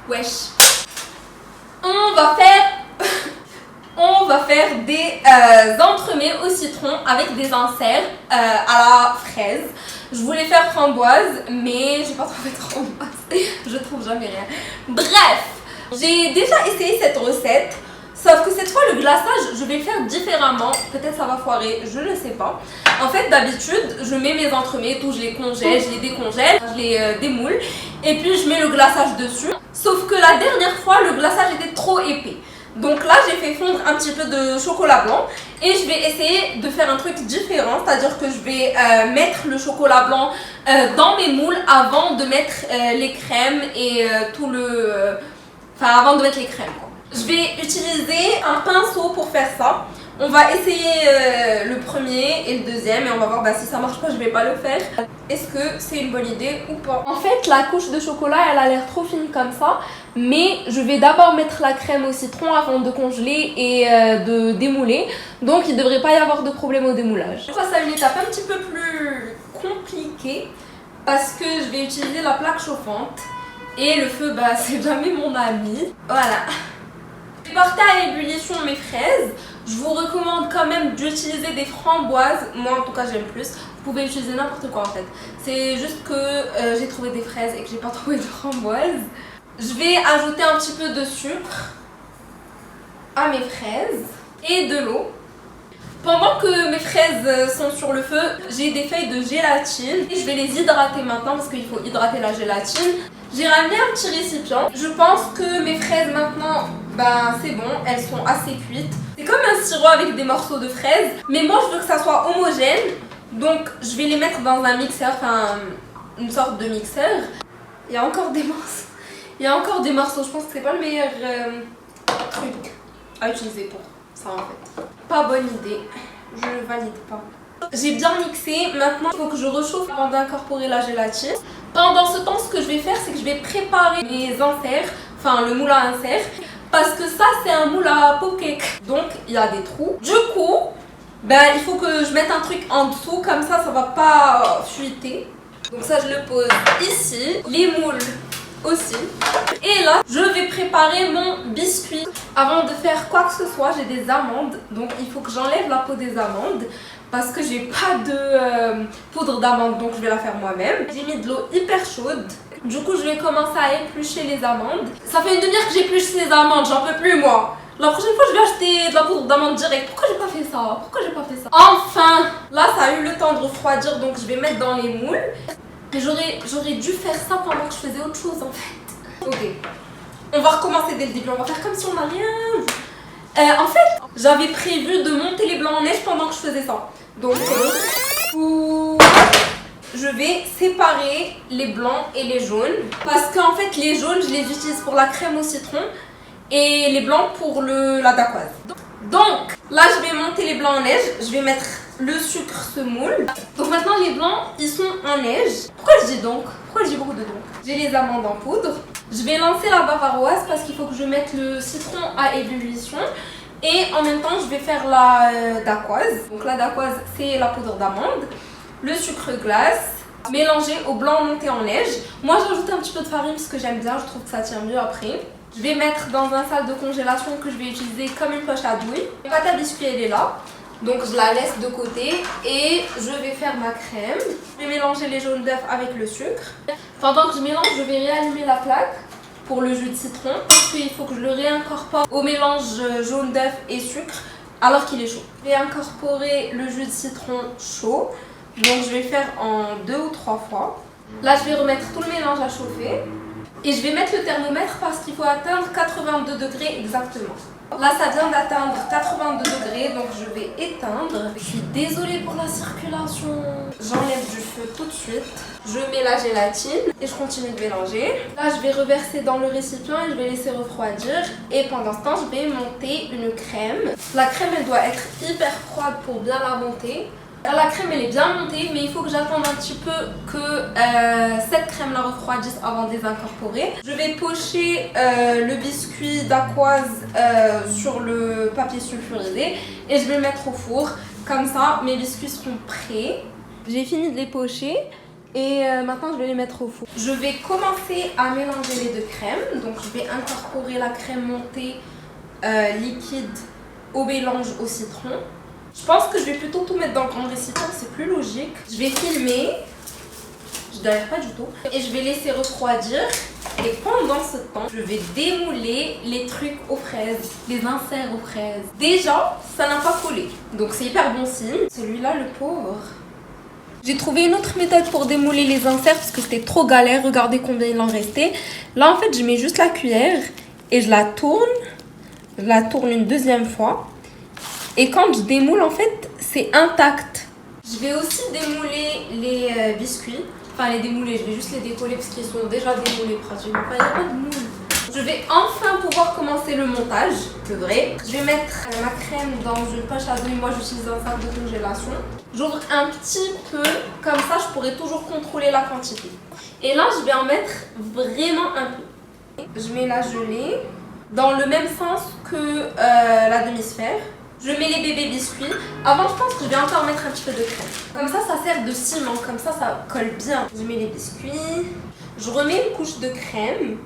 Wesh. On va faire des entremets au citron avec des inserts à la fraise. Je voulais faire framboise, mais j'ai pas trouvé de framboise. Je trouve jamais rien. Bref, j'ai déjà essayé cette recette. Sauf que cette fois, le glaçage, je vais le faire différemment. Peut-être ça va foirer, je ne sais pas. En fait, d'habitude, je mets mes entremets, tout, je les congèle, je les décongèle, je les démoule. Et puis, je mets le glaçage dessus. Sauf que la dernière fois, le glaçage était trop épais. Donc là, j'ai fait fondre un petit peu de chocolat blanc. Et je vais essayer de faire un truc différent. C'est-à-dire que je vais mettre le chocolat blanc dans mes moules avant de mettre les crèmes et tout le... Enfin, avant de mettre les crèmes, quoi. Je vais utiliser un pinceau pour faire ça. On va essayer le premier et le deuxième et on va voir si ça marche pas, je vais pas le faire. Est-ce que c'est une bonne idée ou pas? En fait, la couche de chocolat, elle a l'air trop fine comme ça. Mais je vais d'abord mettre la crème au citron avant de congeler et de démouler. Donc, il devrait pas y avoir de problème au démoulage. Ça, c'est une étape un petit peu plus compliquée parce que je vais utiliser la plaque chauffante. Et le feu, c'est jamais mon ami. Voilà. Je vais porter à ébullition mes fraises. Je vous recommande quand même d'utiliser des framboises. Moi en tout cas j'aime plus. Vous pouvez utiliser n'importe quoi en fait. C'est juste que j'ai trouvé des fraises et que j'ai pas trouvé de framboises. Je vais ajouter un petit peu de sucre à mes fraises et de l'eau. Pendant que mes fraises sont sur le feu, j'ai des feuilles de gélatine. Et je vais les hydrater maintenant parce qu'il faut hydrater la gélatine. J'ai ramené un petit récipient. Je pense que mes fraises maintenant, c'est bon, elles sont assez cuites. C'est comme un sirop avec des morceaux de fraises. Mais moi je veux que ça soit homogène. Donc je vais les mettre dans un mixeur, enfin une sorte de mixeur. Il y a encore des morceaux. Je pense que c'est pas le meilleur truc à utiliser pour ça en fait. Pas bonne idée, je ne valide pas. J'ai bien mixé, maintenant il faut que je réchauffe avant d'incorporer la gélatine. Pendant ce temps, ce que je vais faire, c'est que je vais préparer mes inserts, enfin le moule à inserts. Parce que ça, c'est un moule à pop-cake. Donc, il y a des trous. Du coup, il faut que je mette un truc en dessous, comme ça va pas fuiter. Donc ça, je le pose ici. Les moules aussi. Et là, je vais préparer mon biscuit. Avant de faire quoi que ce soit, j'ai des amandes. Donc il faut que j'enlève la peau des amandes. Parce que j'ai pas de poudre d'amande, donc je vais la faire moi-même. J'ai mis de l'eau hyper chaude. Du coup, je vais commencer à éplucher les amandes. Ça fait une demi-heure que j'épluche les amandes, j'en peux plus moi. La prochaine fois, je vais acheter de la poudre d'amande direct. Pourquoi j'ai pas fait ça? Enfin, là, ça a eu le temps de refroidir, donc je vais mettre dans les moules. J'aurais dû faire ça pendant que je faisais autre chose en fait. Ok, on va recommencer dès le début, on va faire comme si on n'a rien vu. En fait, j'avais prévu de monter les blancs en neige pendant que je faisais ça. Donc, je vais séparer les blancs et les jaunes. Parce qu'en fait, les jaunes, je les utilise pour la crème au citron. Et les blancs pour la dacquoise. Donc, là, je vais monter les blancs en neige. Je vais mettre le sucre semoule. Donc maintenant, les blancs, ils sont en neige. Pourquoi je dis donc? Pourquoi je dis beaucoup de donc? J'ai les amandes en poudre. Je vais lancer la bavaroise parce qu'il faut que je mette le citron à ébullition. Et en même temps, je vais faire la dacquoise. Donc la dacquoise, c'est la poudre d'amande. Le sucre glace, mélangé au blanc monté en neige. Moi, j'ajoute un petit peu de farine parce que j'aime bien. Je trouve que ça tient mieux après. Je vais mettre dans un sac de congélation que je vais utiliser comme une poche à douille. La pâte à biscuits, elle est là. Donc je la laisse de côté et je vais faire ma crème. Je vais mélanger les jaunes d'œufs avec le sucre. Pendant que je mélange, je vais réallumer la plaque pour le jus de citron. Parce qu'il faut que je le réincorpore au mélange jaune d'œuf et sucre alors qu'il est chaud. Je vais incorporer le jus de citron chaud. Donc je vais le faire en 2 ou 3 fois. Là, je vais remettre tout le mélange à chauffer. Et je vais mettre le thermomètre parce qu'il faut atteindre 82 degrés exactement. Là, ça vient d'atteindre 82 degrés, donc je vais éteindre. Je suis désolée pour la circulation. J'enlève du feu tout de suite. Je mets la gélatine et je continue de mélanger. Là, je vais reverser dans le récipient et je vais laisser refroidir. Et pendant ce temps, je vais monter une crème. La crème, elle doit être hyper froide pour bien la monter. La crème elle est bien montée, mais il faut que j'attende un petit peu que cette crème la refroidisse avant de les incorporer. Je vais pocher le biscuit dacquoise sur le papier sulfurisé et je vais le mettre au four. Comme ça, mes biscuits seront prêts. J'ai fini de les pocher Et maintenant, je vais les mettre au four. Je vais commencer à mélanger les deux crèmes. Donc, je vais incorporer la crème montée liquide au mélange au citron. Je pense que je vais plutôt tout mettre dans le grand récipient, c'est plus logique. Je vais filmer. Je n'arrive pas du tout. Et je vais laisser refroidir. Et pendant ce temps, je vais démouler les trucs aux fraises, les inserts aux fraises. Déjà, ça n'a pas collé. Donc, c'est hyper bon signe. Celui-là, le pauvre. J'ai trouvé une autre méthode pour démouler les inserts parce que c'était trop galère. Regardez combien il en restait. Là, en fait, je mets juste la cuillère et je la tourne. Je la tourne une deuxième fois. Et quand je démoule, en fait, c'est intact. Je vais aussi démouler les biscuits. Enfin, les démouler, je vais juste les décoller parce qu'ils sont déjà démoulés pratiquement. Enfin, il n'y a pas de moule. Je vais enfin pouvoir commencer le montage, c'est vrai. Je vais mettre ma crème dans une poche à douille. Moi, j'utilise un sac de congélation. J'ouvre un petit peu, comme ça, je pourrai toujours contrôler la quantité. Et là, je vais en mettre vraiment un peu. Je mets la gelée dans le même sens que la demi-sphère. Je mets les bébés biscuits. Avant, je pense que je vais encore mettre un petit peu de crème. Comme ça sert de ciment. Comme ça colle bien. Je mets les biscuits. Je remets une couche de crème.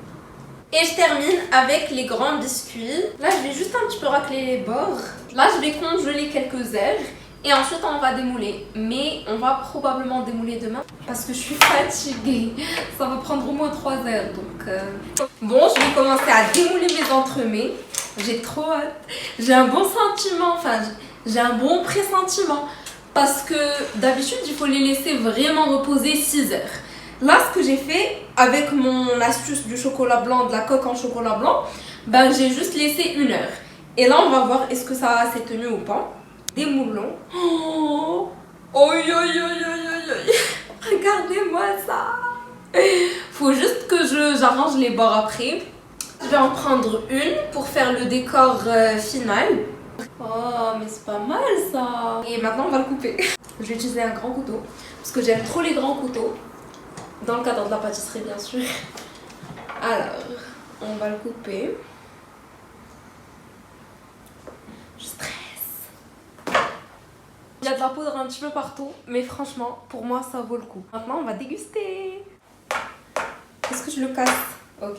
Et je termine avec les grands biscuits. Là, je vais juste un petit peu racler les bords. Là, je vais congeler quelques heures. Et ensuite, on va démouler. Mais on va probablement démouler demain. Parce que je suis fatiguée. Ça va prendre au moins 3 heures. Donc, Bon, je vais commencer à démouler mes entremets. J'ai trop hâte. J'ai un bon sentiment. Enfin, j'ai un bon pressentiment. Parce que d'habitude, il faut les laisser vraiment reposer 6 heures. Là, ce que j'ai fait avec mon astuce du chocolat blanc, de la coque en chocolat blanc, ben j'ai juste laissé 1 heure. Et là, on va voir est-ce que ça s'est tenu ou pas. Démoulons. Oh, oi, oi, oi, oi, oi. Regardez-moi ça. Faut juste que j'arrange les bords après. Je vais en prendre une pour faire le décor final. Oh, mais c'est pas mal ça. Et maintenant, on va le couper. Je vais utiliser un grand couteau parce que j'aime trop les grands couteaux. Dans le cadre de la pâtisserie, bien sûr. Alors, on va le couper. Je stresse. Il y a de la poudre un petit peu partout, mais franchement, pour moi, ça vaut le coup. Maintenant, on va déguster. Est-ce que je le casse? Ok,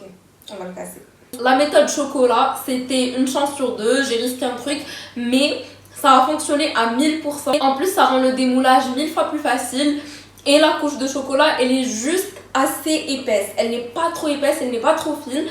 on va le casser. La méthode chocolat, c'était une chance sur 2. J'ai risqué un truc, mais ça a fonctionné à 1000%. En plus, ça rend le démoulage 1000 fois plus facile. Et la couche de chocolat, elle est juste assez épaisse. Elle n'est pas trop épaisse, elle n'est pas trop fine.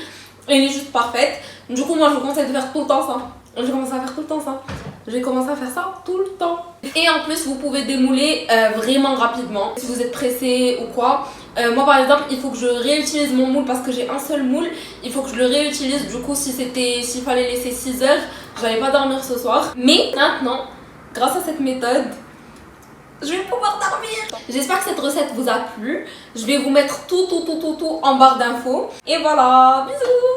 Elle est juste parfaite. Du coup, moi, je vous conseille de faire tout le temps ça. Je vais commencer à faire tout le temps ça. Je vais commencer à faire ça tout le temps. Et en plus, vous pouvez démouler vraiment rapidement. Si vous êtes pressé ou quoi. Moi, par exemple, il faut que je réutilise mon moule parce que j'ai un seul moule. Il faut que je le réutilise. Du coup, s'il fallait laisser 6 heures, je n'allais pas dormir ce soir. Mais maintenant, grâce à cette méthode, je vais pouvoir dormir. J'espère que cette recette vous a plu. Je vais vous mettre tout en barre d'infos. Et voilà, bisous.